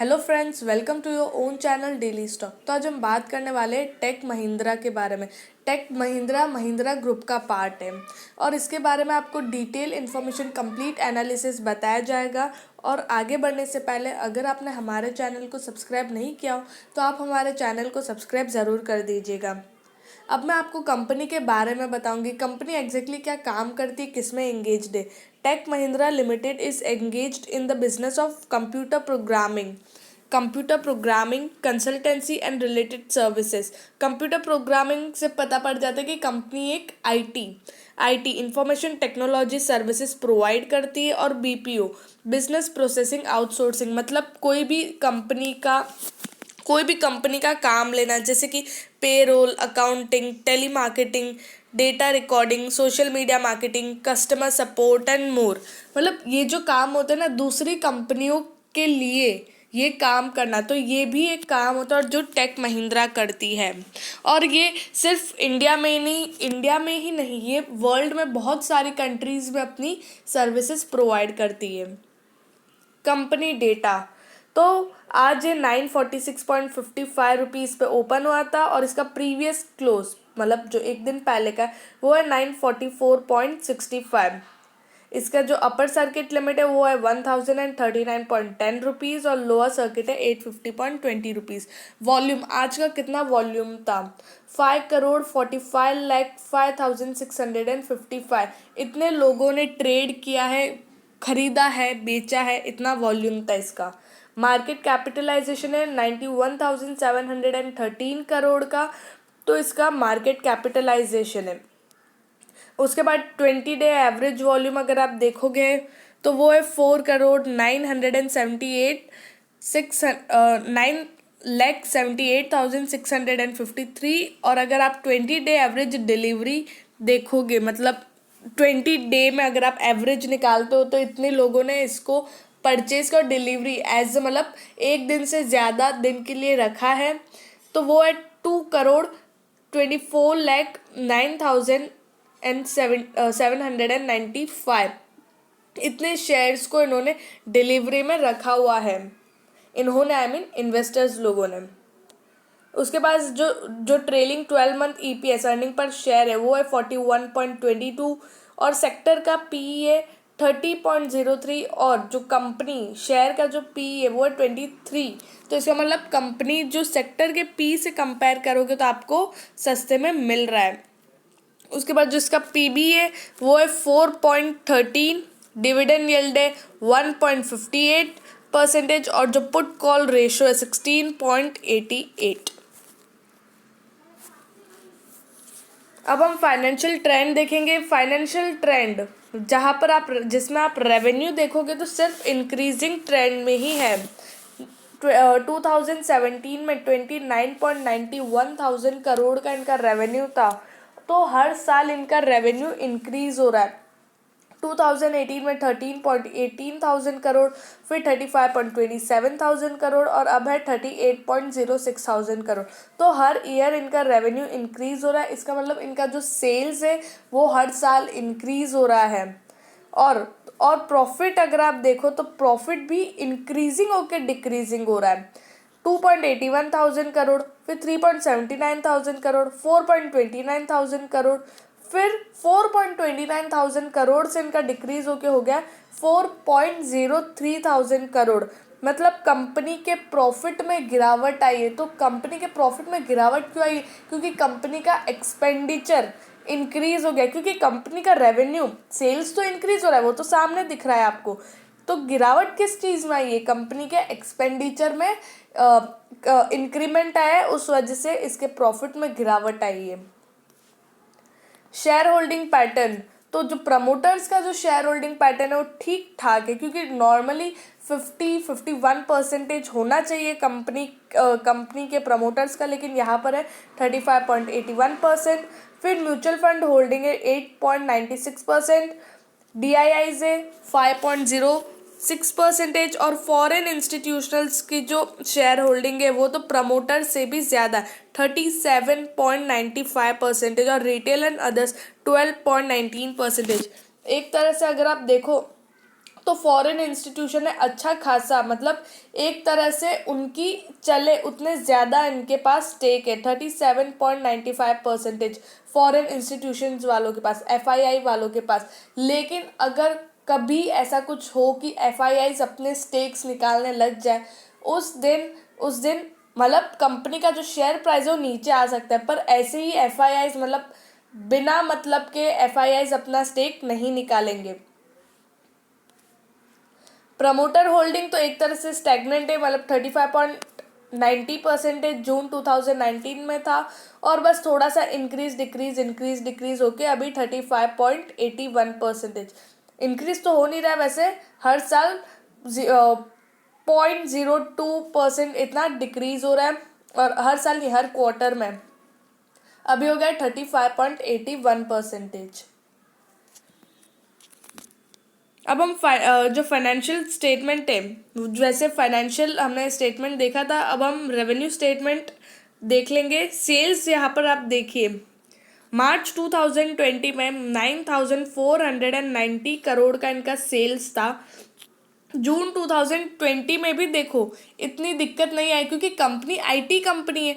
Hello friends, welcome to your own channel daily stock. तो आज हम बात करने वाले हैं टेक महिंद्रा के बारे में। टेक महिंद्रा महिंद्रा ग्रुप का पार्ट है और इसके बारे में आपको डिटेल इन्फॉर्मेशन, कंप्लीट एनालिसिस बताया जाएगा। और आगे बढ़ने से पहले अगर आपने हमारे चैनल को सब्सक्राइब नहीं किया हो तो आप हमारे चैनल को सब्सक्राइब ज़रूर कर दीजिएगा। अब मैं आपको कंपनी के बारे में बताऊंगी। कंपनी एग्जैक्टली क्या काम करती है, किस में एंगेज्ड है। Tech Mahindra limited is engaged in the business of computer programming consultancy and related services. Computer programming से पता पड़ जाता है कि कंपनी एक IT information technology services provide करती है। और बीपीओ बिजनेस प्रोसेसिंग आउटसोर्सिंग, मतलब कोई भी कंपनी का काम लेना, जैसे कि payroll, accounting, telemarketing, data recording, social media marketing, customer support and more. मतलब ये जो काम होते हैं ना दूसरी कंपनियों के लिए ये काम करना, तो ये भी एक काम होता है और जो टेक महिंद्रा करती है। और ये सिर्फ इंडिया में ही नहीं, ये वर्ल्ड में बहुत सारी कंट्रीज़ में अपनी सर्विसेज प्रोवाइड करती है। कंपनी डेटा, तो आज ये 946.55 रुपीज़ पे ओपन हुआ था और इसका प्रीवियस क्लोज, मतलब जो एक दिन पहले का वो है 944.65। इसका जो अपर सर्किट लिमिट है वो है 1039.10 रुपीज़ और लोअर सर्किट है 850.20 रुपीज़। वॉल्यूम, आज का कितना वॉल्यूम था, 5,45,05,655। इतने लोगों ने ट्रेड किया है, खरीदा है, बेचा है, इतना वॉल्यूम था इसका। मार्केट कैपिटलाइजेशन है 91,713 करोड़ का, तो इसका मार्केट कैपिटलाइजेशन है। उसके बाद 20 डे एवरेज वॉल्यूम अगर आप देखोगे तो वो है 4,978,653। और अगर आप 20 डे एवरेज डिलीवरी देखोगे, मतलब 20 डे में अगर आप एवरेज निकालते हो तो इतने लोगों ने इसको परचेज का डिलीवरी एज मतलब एक दिन से ज़्यादा दिन के लिए रखा है, तो वो है 2,24,09,795। इतने शेयर्स को इन्होंने डिलीवरी में रखा हुआ है, इन्होंने इन्वेस्टर्स लोगों ने। उसके बाद जो trailing 12 month EPS earning per share है वो है 41.22 और सेक्टर का पी है 30.03 और जो कंपनी शेयर का जो पी है वो है 23। तो इसका मतलब कंपनी जो सेक्टर के पी से कंपेयर करोगे तो आपको सस्ते में मिल रहा है। उसके बाद जो इसका पीबी है वो है 4.13, डिविडेंड यील्ड है 1.58% और जो पुट कॉल रेशो है 16.88। अब हम फाइनेंशियल ट्रेंड देखेंगे। फाइनेंशियल ट्रेंड जिसमें आप रेवेन्यू देखोगे तो सिर्फ इंक्रीजिंग ट्रेंड में ही है। 2017 में 29.91 थाउजेंड करोड़ का इनका रेवेन्यू था, तो हर साल इनका रेवेन्यू इंक्रीज हो रहा है। 2018 में 13.18 थाउजेंड करोड़, फिर 35.27 थाउजेंड करोड़ और अब है 38.06 थाउजेंड करोड़। तो हर ईयर इनका रेवेन्यू इंक्रीज हो रहा है। इसका मतलब इनका जो सेल्स है वो हर साल इंक्रीज हो रहा है। और प्रॉफिट अगर आप देखो तो प्रॉफिट भी इंक्रीजिंग होकर डिक्रीजिंग हो रहा है। 2.81 थाउजेंड करोड़, फिर 3.79 थाउजेंड करोड़, 4.29 थाउजेंड करोड़, फिर 4.29 थाउजेंड करोड़ से इनका डिक्रीज होके हो गया 4.03 थाउजेंड करोड़। मतलब कंपनी के प्रॉफिट में गिरावट आई है। तो कंपनी के प्रॉफिट में गिरावट क्यों आई? क्योंकि कंपनी का एक्सपेंडिचर इंक्रीज हो गया, क्योंकि कंपनी का रेवेन्यू, सेल्स तो इंक्रीज हो रहा है, वो तो सामने दिख रहा है आपको। तो गिरावट किस चीज़ में आई है? कंपनी के एक्सपेंडिचर में इंक्रीमेंट आया है, उस वजह से इसके प्रॉफिट में गिरावट आई है। शेयर होल्डिंग पैटर्न, तो जो प्रमोटर्स का जो शेयर होल्डिंग पैटर्न है वो ठीक ठाक है, क्योंकि नॉर्मली 51% होना चाहिए कंपनी के प्रमोटर्स का, लेकिन यहाँ पर है 35.81%। फिर म्यूचुअल फंड होल्डिंग है 8.96%, DIIs है 5.06% और फॉरेन इंस्टीट्यूशनल्स की जो शेयर होल्डिंग है वो तो प्रमोटर से भी ज़्यादा है 37.95% और रिटेल एंड अदर्स 12.19%। एक तरह से अगर आप देखो तो फॉरेन इंस्टीट्यूशन है अच्छा खासा, मतलब एक तरह से उनकी चले उतने ज़्यादा इनके पास स्टेक है, 37.95% फॉरेन इंस्टीट्यूशंस वालों के पास, एफआईआई वालों के पास। लेकिन अगर कभी ऐसा कुछ हो कि एफआईआईज अपने स्टेक्स निकालने लग जाए, उस दिन मतलब कंपनी का जो शेयर प्राइस है वो नीचे आ सकता है। पर ऐसे ही एफआईआईज मतलब बिना मतलब के एफआईआईज अपना स्टेक नहीं निकालेंगे। प्रमोटर होल्डिंग तो एक तरह से स्टैग्नेंट है, मतलब 35.90% जून 2019 में था, और बस थोड़ा सा इंक्रीज होके अभी 35.81%। इंक्रीज तो हो नहीं रहा है वैसे, हर साल 0.02% इतना डिक्रीज हो रहा है, और हर साल नहीं, हर क्वार्टर में अभी हो गया 35.81%। अब हम जो फाइनेंशियल स्टेटमेंट है, वैसे फाइनेंशियल हमने स्टेटमेंट देखा था, अब हम रेवेन्यू स्टेटमेंट देख लेंगे। सेल्स यहाँ पर आप देखिए, मार्च 2020 में 9490 करोड़ का इनका सेल्स था। जून 2020 में भी देखो इतनी दिक्कत नहीं आई, क्योंकि कंपनी आईटी कंपनी है,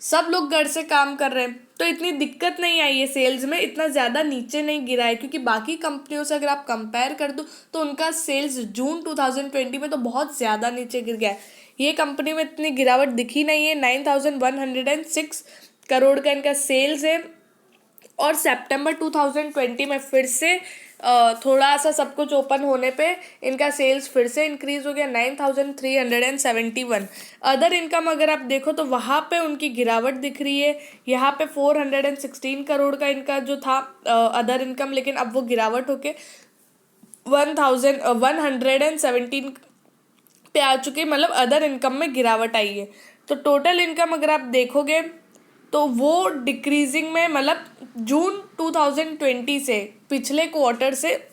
सब लोग घर से काम कर रहे हैं, तो इतनी दिक्कत नहीं आई है सेल्स में, इतना ज़्यादा नीचे नहीं गिरा है। क्योंकि बाकी कंपनियों से अगर आप कंपेयर कर दो तो उनका सेल्स जून 2020 में तो बहुत ज़्यादा नीचे गिर गया है। ये कंपनी में इतनी गिरावट दिखी नहीं है। 9106 करोड़ का इनका सेल्स है, और सितंबर 2020 में फिर से थोड़ा सा सब कुछ ओपन होने पे इनका सेल्स फिर से इंक्रीज हो गया 9371। अदर इनकम अगर आप देखो तो वहाँ पे उनकी गिरावट दिख रही है। यहाँ पे 416 करोड़ का इनका जो था अदर इनकम, लेकिन अब वो गिरावट होके 117 पे आ चुके, मतलब अदर इनकम में गिरावट आई है। तो टोटल इनकम अगर आप देखोगे तो वो डिक्रीजिंग में, मतलब जून 2020 से पिछले क्वार्टर से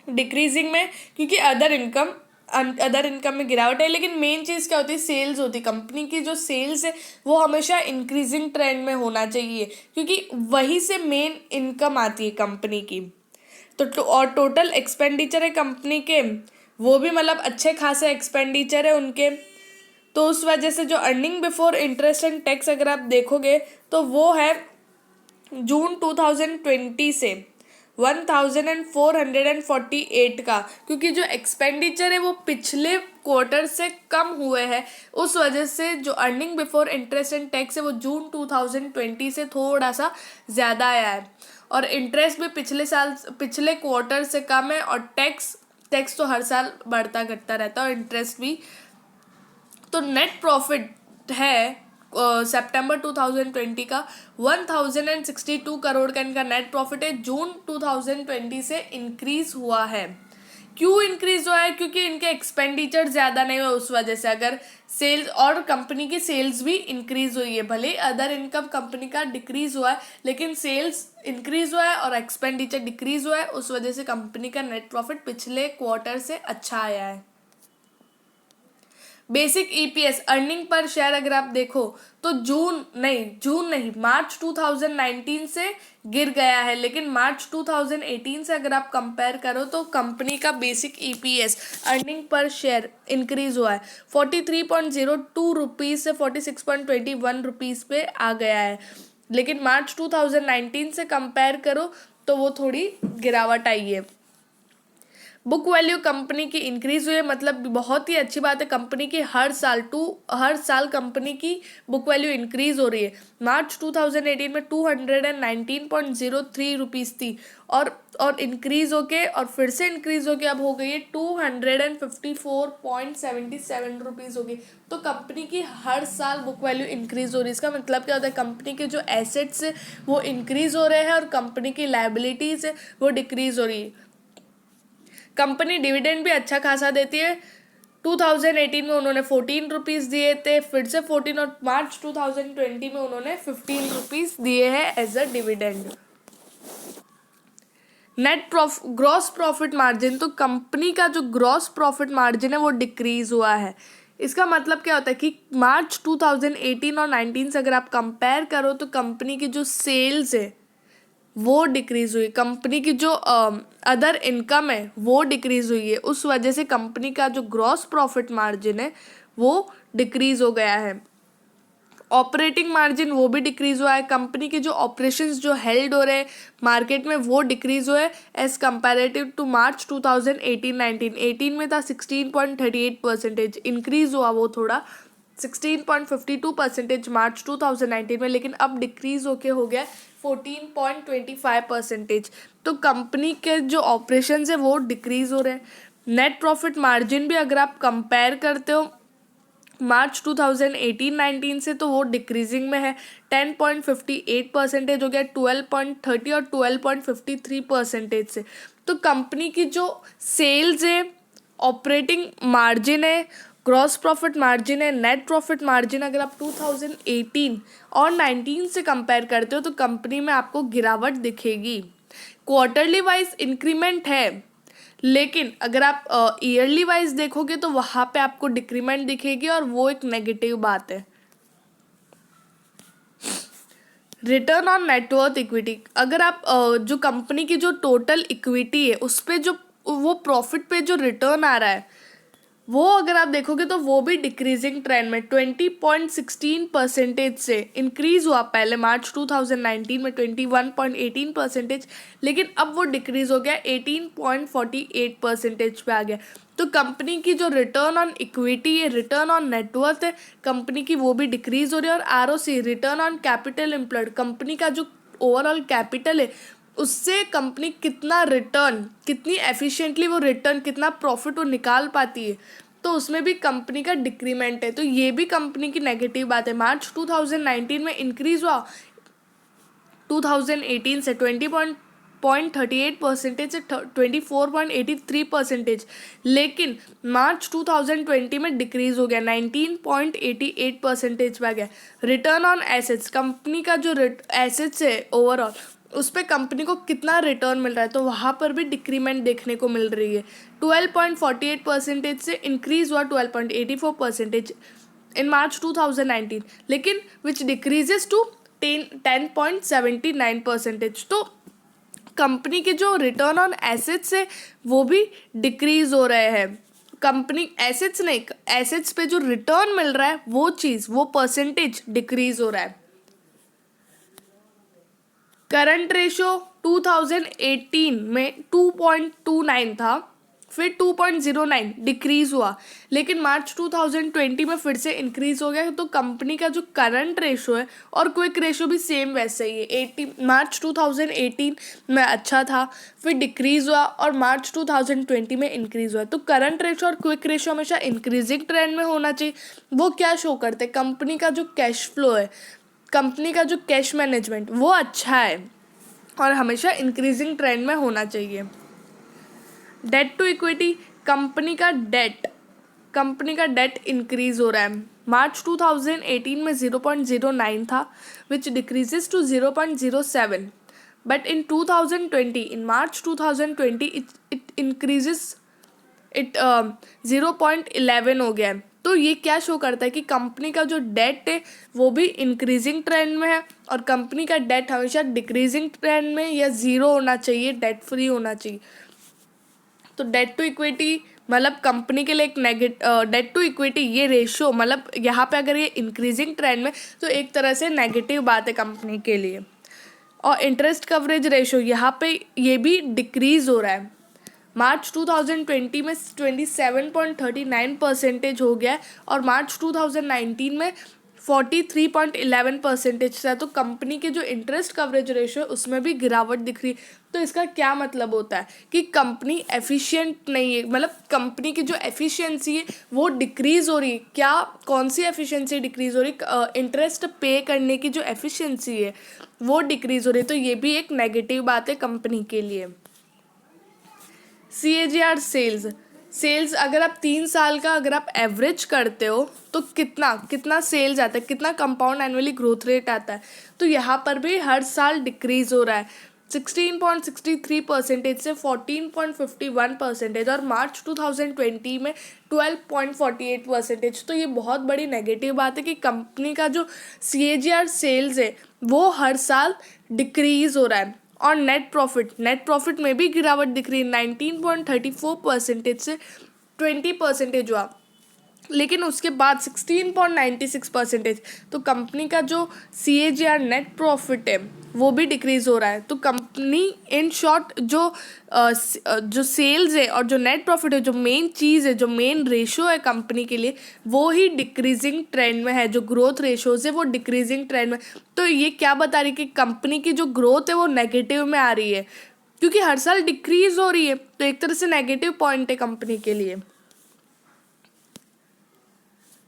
डिक्रीजिंग में, क्योंकि अदर इनकम में गिरावट है। लेकिन मेन चीज़ क्या होती है, सेल्स होती है। कंपनी की जो सेल्स है वो हमेशा इंक्रीजिंग ट्रेंड में होना चाहिए, क्योंकि वहीं से मेन इनकम आती है कंपनी की। और टोटल एक्सपेंडिचर है कंपनी के, वो भी मतलब अच्छे खासे एक्सपेंडिचर है उनके। तो उस वजह से जो earning before interest and tax अगर आप देखोगे तो वो है जून 2020 से 1448 का, क्योंकि जो एक्सपेंडिचर है वो पिछले क्वार्टर से कम हुए हैं, उस वजह से जो earning before interest and tax है वो जून 2020 से थोड़ा सा ज़्यादा आया है। और इंटरेस्ट भी पिछले क्वार्टर से कम है, और टैक्स तो हर साल बढ़ता घटता रहता है, और इंटरेस्ट भी। तो नेट प्रॉफिट है सितंबर 2020 का 1062 करोड़ का इनका नेट प्रॉफिट है, जून 2020 से इंक्रीज हुआ है। क्यों इंक्रीज हुआ है? क्योंकि इनके एक्सपेंडिचर ज़्यादा नहीं हुए, उस वजह से। अगर सेल्स और कंपनी की सेल्स भी इंक्रीज हुई है, भले अदर इनकम कंपनी का डिक्रीज हुआ है, लेकिन सेल्स इंक्रीज हुआ है और एक्सपेंडिचर डिक्रीज हुआ है, उस वजह से कंपनी का नेट प्रॉफिट पिछले क्वार्टर से अच्छा आया है। Basic EPS earning per share अगर आप देखो तो जून नहीं मार्च 2019 से गिर गया है, लेकिन मार्च 2018 से अगर आप कंपेयर करो तो कंपनी का basic EPS earning per share increase हुआ है, 43.02 रुपीज़ से 46.21 रुपीज़ पे आ गया है। लेकिन मार्च 2019 से कंपेयर करो तो वो थोड़ी गिरावट आई है। बुक वैल्यू कंपनी की इंक्रीज हुई है, मतलब बहुत ही अच्छी बात है। कंपनी की हर साल कंपनी की बुक वैल्यू इंक्रीज हो रही है। मार्च 2018 में 219.03 रुपीज़ थी, और इंक्रीज होके और फिर से इंक्रीज होके अब हो गई है 254.77 रुपीज़ हो गई। तो कंपनी की हर साल बुक वैल्यू इंक्रीज हो रही है। इसका मतलब क्या होता है, कंपनी के जो एसेट्स है वो इंक्रीज हो रहे हैं और कंपनी की लायबिलिटीज़ है वो डिक्रीज हो रही है। कंपनी डिविडेंड भी अच्छा खासा देती है। 2018 में उन्होंने 14 रुपीज़ दिए थे, फिर से 14, और मार्च 2020 में उन्होंने 15 रुपीज़ दिए हैं as a dividend. Gross profit margin, तो कंपनी का जो ग्रॉस प्रॉफिट मार्जिन है वो डिक्रीज हुआ है। इसका मतलब क्या होता है कि मार्च 2018 और 19 से अगर आप कंपेयर करो तो कंपनी की जो सेल्स है वो डिक्रीज़ हुई, कंपनी की जो अदर इनकम है वो डिक्रीज़ हुई है, उस वजह से कंपनी का जो ग्रॉस प्रॉफिट मार्जिन है वो डिक्रीज़ हो गया है। ऑपरेटिंग मार्जिन वो भी डिक्रीज़ हुआ है, कंपनी के जो ऑपरेशंस जो हेल्ड हो रहे हैं मार्केट में वो डिक्रीज़ हुए एज़ कंपैरेटिव टू मार्च 2018-19। 18 में था 16.38%, इंक्रीज़ हुआ वो थोड़ा 16.52% मार्च 2019 में, लेकिन अब डिक्रीज़ होके हो गया 14.25%। तो कंपनी के जो ऑपरेशंस है वो डिक्रीज़ हो रहे हैं। नेट प्रॉफिट मार्जिन भी अगर आप कंपेयर करते हो मार्च 2018-19 से, तो वो डिक्रीजिंग में है, 10.58% हो गया 12.30 और 12.53% से। तो कंपनी की जो सेल्स है, ऑपरेटिंग मार्जिन है, ग्रॉस प्रॉफिट मार्जिन है, नेट प्रॉफिट मार्जिन, अगर आप 2018 और 19 से कंपेयर करते हो तो कंपनी में आपको गिरावट दिखेगी। क्वार्टरली वाइज इंक्रीमेंट है, लेकिन अगर आप ईयरली वाइज देखोगे तो वहाँ पे आपको डिक्रीमेंट दिखेगी और वो एक नेगेटिव बात है। रिटर्न ऑन नेटवर्थ इक्विटी, अगर आप जो कंपनी की जो टोटल इक्विटी है उस पे जो वो प्रॉफिट पे जो रिटर्न आ रहा है वो अगर आप देखोगे तो वो भी डिक्रीजिंग ट्रेंड में 20.16% से इंक्रीज हुआ पहले मार्च 2019 में 21.18%, लेकिन अब वो डिक्रीज हो गया 18.48% पे आ गया। तो कंपनी की जो रिटर्न ऑन इक्विटी है, रिटर्न ऑन नेटवर्थ है कंपनी की, वो भी डिक्रीज हो रही है। और ROC, return on capital employed, company का जो ओवरऑल कैपिटल है उससे कंपनी कितना रिटर्न, कितनी एफिशिएंटली वो रिटर्न, कितना प्रॉफिट वो निकाल पाती है, तो उसमें भी कंपनी का डिक्रीमेंट है। तो ये भी कंपनी की नेगेटिव बात है। मार्च 2019 में इंक्रीज हुआ 2018 से 20.38% से 24.83%, लेकिन मार्च 2020 में डिक्रीज हो गया 19.88% पे आ गया। रिटर्न ऑन एसेट्स, कंपनी का जो एसेट्स है ओवरऑल उस पर कंपनी को कितना रिटर्न मिल रहा है, तो वहाँ पर भी डिक्रीमेंट देखने को मिल रही है। 12.48% से इंक्रीज हुआ 12.84% इन मार्च 2019, लेकिन विच डिक्रीजेस टू 10.79%। तो कंपनी के जो रिटर्न ऑन एसेट्स है वो भी डिक्रीज हो रहे हैं। कंपनी एसेट्स नहीं, एसेट्स पे जो रिटर्न मिल रहा है वो चीज़, वो परसेंटेज डिक्रीज हो रहा है। करंट रेशो 2018 में 2.29 था, फिर 2.09 डिक्रीज हुआ, लेकिन मार्च 2020 में फिर से इंक्रीज हो गया। तो कंपनी का जो करंट रेशो है और क्विक रेशो भी सेम वैसे ही है। 80 मार्च 2018 में अच्छा था, फिर डिक्रीज हुआ और मार्च 2020 में इंक्रीज हुआ। तो करंट रेशो और क्विक रेशो हमेशा इंक्रीजिंग ट्रेंड में होना चाहिए। वो क्या शो करते हैं, कंपनी का जो कैश फ्लो है, कंपनी का जो कैश मैनेजमेंट वो अच्छा है और हमेशा इंक्रीजिंग ट्रेंड में होना चाहिए। डेट टू इक्विटी, कंपनी का डेट इंक्रीज हो रहा है। मार्च 2018 में 0.09 था, which decreases to 0.07, but in 2020, in March 2020 it increases, it 0.11 हो गया है। तो ये क्या शो करता है कि कंपनी का जो डेट है वो भी इंक्रीजिंग ट्रेंड में है, और कंपनी का डेट हमेशा डिक्रीजिंग ट्रेंड में या ज़ीरो होना चाहिए, डेट फ्री होना चाहिए। तो डेट टू इक्विटी मतलब कंपनी के लिए एक डेट टू इक्विटी ये रेशो, मतलब यहाँ पे अगर ये इंक्रीजिंग ट्रेंड में तो एक तरह से नेगेटिव बात है कंपनी के लिए। और इंटरेस्ट कवरेज रेशो यहाँ पे ये भी डिक्रीज हो रहा है। मार्च 2020 में 27.39% हो गया है और मार्च 2019 में 43.11% था। तो कंपनी के जो इंटरेस्ट कवरेज रेशो है उसमें भी गिरावट दिख रही। तो इसका क्या मतलब होता है कि कंपनी एफिशिएंट नहीं है, मतलब कंपनी की जो एफिशिएंसी है वो डिक्रीज हो रही है। क्या, कौन सी एफिशिएंसी डिक्रीज हो रही है, इंटरेस्ट पे करने की जो एफिशिएंसी है वो डिक्रीज हो रही है। तो ये भी एक नेगेटिव बात है कंपनी के लिए। CAGR सेल्स अगर आप 3 साल का अगर आप एवरेज करते हो तो कितना कितना सेल्स आता है, कितना कंपाउंड एनुअली ग्रोथ रेट आता है, तो यहाँ पर भी हर साल डिक्रीज हो रहा है 16.63% से 14.51%, और मार्च 2020 में 12.48%। तो ये बहुत बड़ी नेगेटिव बात है कि कंपनी का जो CAGR सेल्स है वो हर साल डिक्रीज हो रहा है। और नेट प्रॉफिट में भी गिरावट दिख रही है, 19.34% से 20% हुआ, लेकिन उसके बाद 16.96%। तो कंपनी का जो CAGR नेट प्रॉफिट है वो भी डिक्रीज हो रहा है। तो कंपनी इन शॉर्ट जो सेल्स है और जो नेट प्रॉफिट है, जो मेन चीज़ है, जो मेन रेशो है कंपनी के लिए, वो ही डिक्रीजिंग ट्रेंड में है। जो ग्रोथ रेशोज है वो डिक्रीजिंग ट्रेंड में। तो ये क्या बता रही है कि कंपनी की जो ग्रोथ है वो नेगेटिव में आ रही है, क्योंकि हर साल डिक्रीज हो रही है। तो एक तरह से नेगेटिव पॉइंट है कंपनी के लिए।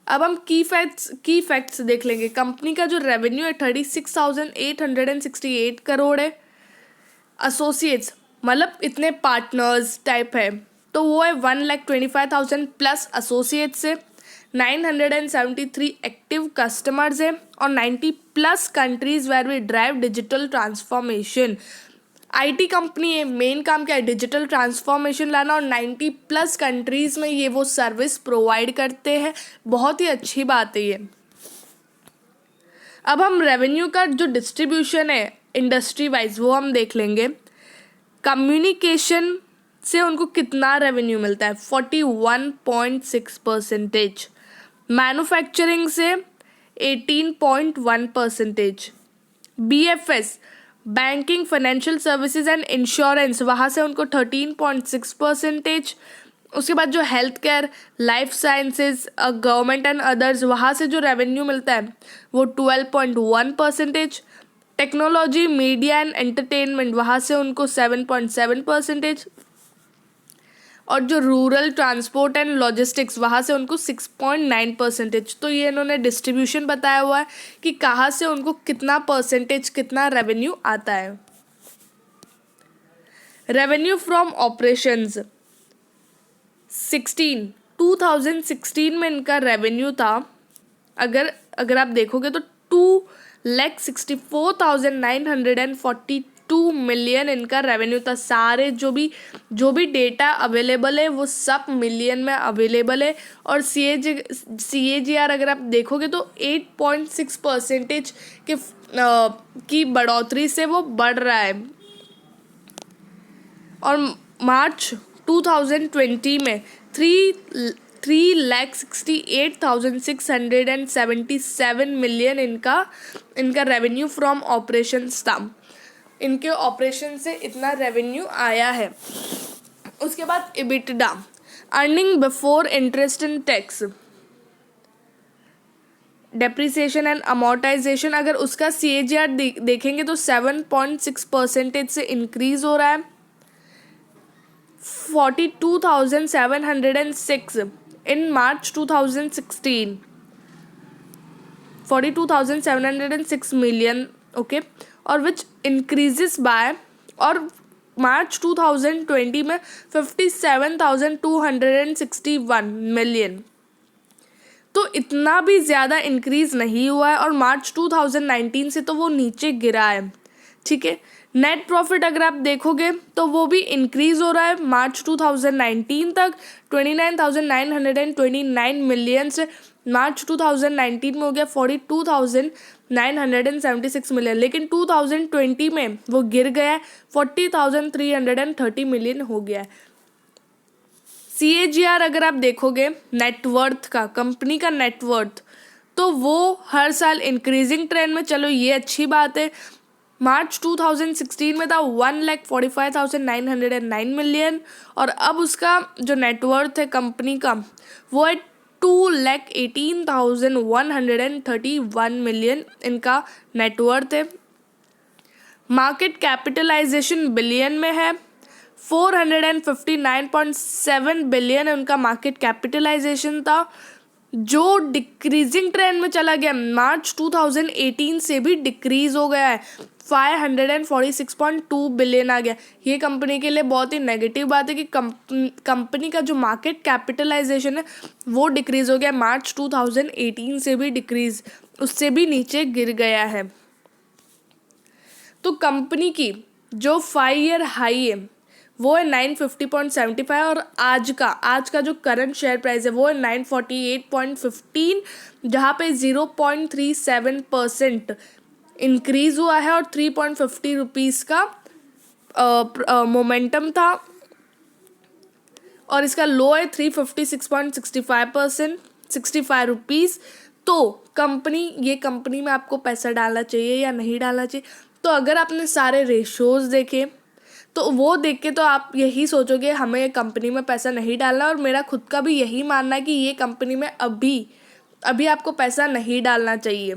अब हम की फैक्ट्स देख लेंगे। कंपनी का जो रेवेन्यू है 36,868 करोड़ है। एसोसिएट्स मतलब इतने पार्टनर्स टाइप है तो वो है 1,25,000 प्लस एसोसिएट्स है। 973 एक्टिव कस्टमर्स है और 90 plus countries where we drive digital transformation. IT company है, मेन काम क्या है, डिजिटल ट्रांसफॉर्मेशन लाना, और 90 प्लस कंट्रीज़ में ये वो सर्विस प्रोवाइड करते हैं। बहुत ही अच्छी बात है ये। अब हम रेवेन्यू का जो डिस्ट्रीब्यूशन है इंडस्ट्री वाइज वो हम देख लेंगे। कम्युनिकेशन से उनको कितना रेवेन्यू मिलता है, 41.6%। मैन्युफैक्चरिंग से 18.1%। BFS banking, financial services and insurance, वहाँ से उनको 13.6%। उसके बाद जो health care, life sciences, government and others, वहाँ से जो रेवेन्यू मिलता है वो 12.1%। टेक्नोलॉजी, मीडिया एंड एंटरटेनमेंट, वहाँ से उनको 7.7%। और जो रूरल ट्रांसपोर्ट एंड लॉजिस्टिक्स, वहाँ से उनको 6.9%। तो ये इन्होंने डिस्ट्रीब्यूशन बताया हुआ है कि कहाँ से उनको कितना परसेंटेज, कितना रेवेन्यू आता है। रेवेन्यू फ्रॉम ऑपरेशंस 2016 में इनका रेवेन्यू था, अगर आप देखोगे तो 2,64,942 मिलियन इनका रेवेन्यू था। सारे जो भी डेटा अवेलेबल है वो सब मिलियन में अवेलेबल है। और CAGR अगर आप देखोगे तो 8.6% की बढ़ोतरी से वो बढ़ रहा है। और मार्च 2020 में 3,68,677 मिलियन इनका रेवेन्यू फ्रॉम ऑपरेशंस था। इनके ऑपरेशन से इतना रेवेन्यू आया है। उसके बाद EBITDA, earning before interest and tax, depreciation and amortisation, अगर उसका CAGR देखेंगे तो 7.6% से इंक्रीज हो रहा है। 42,706 इन मार्च 2016, 42,706 मिलियन, ओके, और विच इंक्रीजेस बाय, और मार्च 2020 में 57,261 मिलियन। तो इतना भी ज़्यादा इंक्रीज नहीं हुआ है, और मार्च 2019 से तो वो नीचे गिरा है, ठीक है। नेट प्रॉफिट अगर आप देखोगे तो वो भी इंक्रीज हो रहा है। मार्च 2019 तक 29,929 मिलियन से मार्च 2019 में हो गया 42,976 मिलियन, लेकिन 2020 में वो गिर गया है, 40,330 मिलियन हो गया है। CAGR अगर आप देखोगे नेटवर्थ का, कंपनी का नेटवर्थ, तो वो हर साल इंक्रीजिंग ट्रेंड में, चलो ये अच्छी बात है। मार्च 2016 में था 1,45,909 मिलियन, और अब उसका जो नेटवर्थ है कंपनी का वो है 2,18,131 मिलियन इनका नेटवर्थ है। मार्केट कैपिटलाइजेशन बिलियन में है, 459.7 बिलियन उनका मार्केट कैपिटलाइजेशन था, जो डिक्रीजिंग ट्रेंड में चला गया। मार्च 2018 से भी डिक्रीज हो गया है, 546.2 बिलियन आ गया। ये कंपनी के लिए बहुत ही नेगेटिव बात है कि कंपनी का जो मार्केट कैपिटलाइजेशन है वो डिक्रीज हो गया। मार्च 2018 से भी डिक्रीज, उससे भी नीचे गिर गया है। तो कंपनी की जो 5 ईयर हाई है वो है 950.75, और आज का जो करंट शेयर प्राइस है वो है 948.15, जहाँ पे 0.37% इंक्रीज हुआ है और 3.50 रुपीज़ का मोमेंटम था और इसका लो है 356.65%, 65 रुपीज़। तो ये कंपनी में आपको पैसा डालना चाहिए या नहीं डालना चाहिए? तो अगर आपने सारे रेशोज़ देखे तो वो देख के तो आप यही सोचोगे हमें ये कंपनी में पैसा नहीं डालना, और मेरा खुद का भी यही मानना है कि ये कंपनी में अभी आपको पैसा नहीं डालना चाहिए।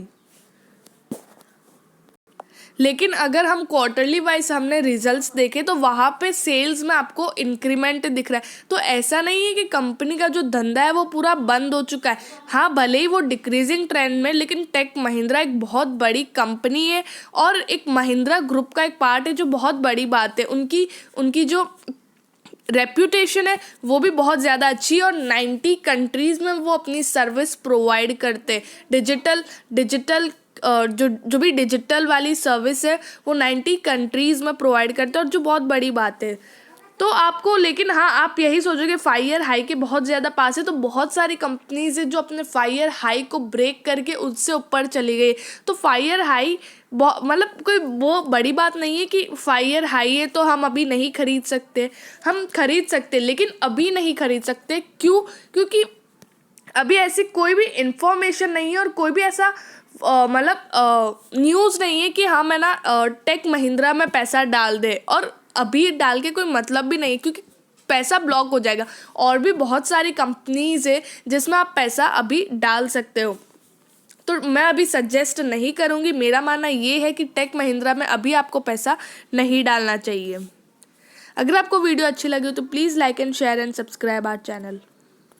लेकिन अगर हम क्वार्टरली वाइज हमने रिजल्ट्स देखे तो वहाँ पे सेल्स में आपको इंक्रीमेंट दिख रहा है। तो ऐसा नहीं है कि कंपनी का जो धंधा है वो पूरा बंद हो चुका है। हाँ, भले ही वो डिक्रीजिंग ट्रेंड में, लेकिन टेक महिंद्रा एक बहुत बड़ी कंपनी है और एक महिंद्रा ग्रुप का एक पार्ट है, जो बहुत बड़ी बात है। उनकी जो रेप्यूटेशन है वो भी बहुत ज़्यादा अच्छी है और 90 कंट्रीज़ में वो अपनी सर्विस प्रोवाइड करते हैं। डिजिटल जो भी डिजिटल वाली सर्विस है वो 90 कंट्रीज़ में प्रोवाइड करते हैं, और जो बहुत बड़ी बात है। तो आपको, लेकिन हाँ, आप यही सोचोगे 5 ईयर हाई के बहुत ज़्यादा पास है, तो बहुत सारी कंपनीज है जो अपने 5 ईयर हाई को ब्रेक करके उससे ऊपर चली गई। तो 5 ईयर हाई मतलब कोई वो बड़ी बात नहीं है कि 5 ईयर हाई है तो हम अभी नहीं खरीद सकते। हम खरीद सकते, लेकिन अभी नहीं खरीद सकते। क्यों? क्योंकि अभी ऐसी कोई भी इंफॉर्मेशन नहीं है और कोई भी ऐसा मतलब न्यूज़ नहीं है कि हम है ना टेक महिंद्रा में पैसा डाल दे, और अभी डाल के कोई मतलब भी नहीं है क्योंकि पैसा ब्लॉक हो जाएगा। और भी बहुत सारी कंपनीज है जिसमें आप पैसा अभी डाल सकते हो। तो मैं अभी सजेस्ट नहीं करूँगी। मेरा मानना ये है कि टेक महिंद्रा में अभी आपको पैसा नहीं डालना चाहिए। अगर आपको वीडियो अच्छी लगी हो तो please like and share and subscribe our channel.